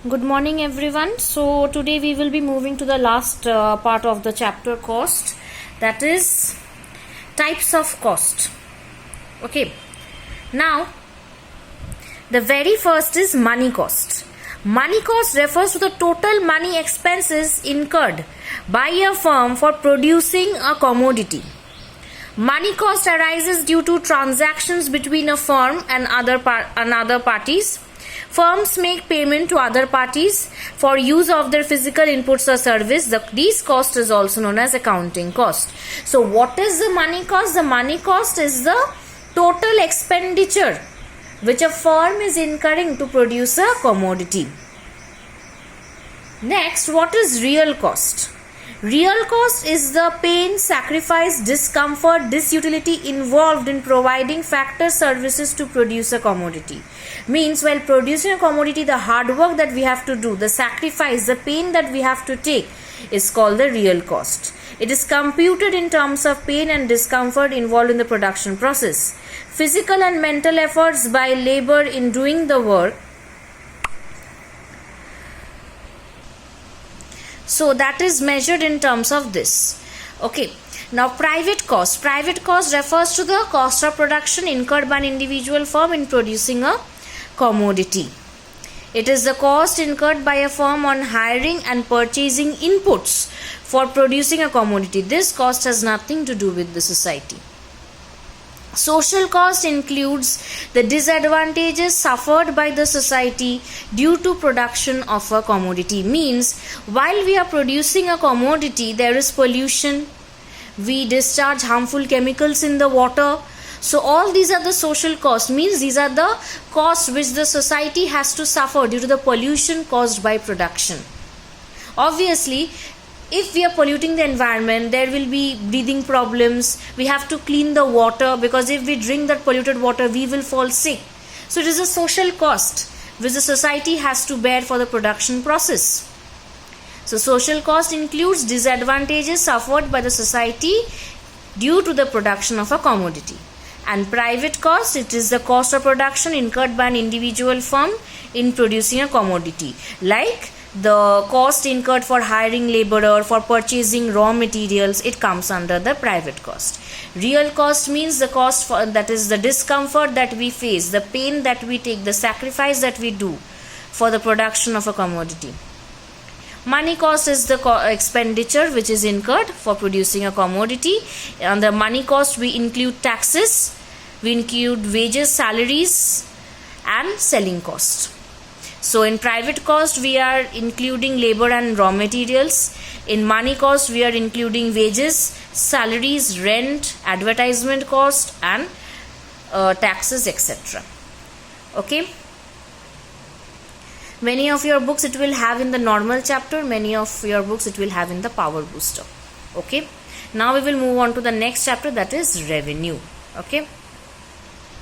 Good morning everyone. So today we will be moving to the last part of the chapter cost, that is types of cost. Okay. Now the very first is money cost. Money cost refers to the total money expenses incurred by a firm for producing a commodity. Money cost arises due to transactions between a firm and other parties. Firms make payment to other parties for use of their physical inputs or service. These cost is also known as accounting cost. So what is the money cost? The money cost is the total expenditure which a firm is incurring to produce a commodity. Next, what is real cost? Real cost is the pain, sacrifice, discomfort, disutility involved in providing factor services to produce a commodity. Means while producing a commodity, the hard work that we have to do, the sacrifice, the pain that we have to take is called the real cost. It is computed in terms of pain and discomfort involved in the production process. Physical and mental efforts by labor in doing the work. So that is measured in terms of this. Okay. Now private cost. Private cost refers to the cost of production incurred by an individual firm in producing a commodity. It is the cost incurred by a firm on hiring and purchasing inputs for producing a commodity. This cost has nothing to do with the society. Social cost includes the disadvantages suffered by the society due to production of a commodity. Means while we are producing a commodity, there is pollution, we discharge harmful chemicals in the water. So all these are the social costs. Means these are the costs which the society has to suffer due to the pollution caused by production. Obviously, if we are polluting the environment, there will be breathing problems. We have to clean the water, because if we drink that polluted water, we will fall sick. So it is a social cost which the society has to bear for the production process. So social cost includes disadvantages suffered by the society due to the production of a commodity. And private cost, it is the cost of production incurred by an individual firm in producing a commodity. Like the cost incurred for hiring laborer, for purchasing raw materials, it comes under the private cost. Real cost means the cost for, that is the discomfort that we face, the pain that we take, the sacrifice that we do for the production of a commodity. Money cost is the expenditure which is incurred for producing a commodity. On the money cost, we include taxes, we include wages, salaries, and selling cost. So in private cost, we are including labor and raw materials. In money cost, we are including wages, salaries, rent, advertisement cost, and taxes, etc. Okay. Many of your books it will have in the normal chapter, many of your books it will have in the power booster. Okay. Now we will move on to the next chapter, that is revenue. Okay.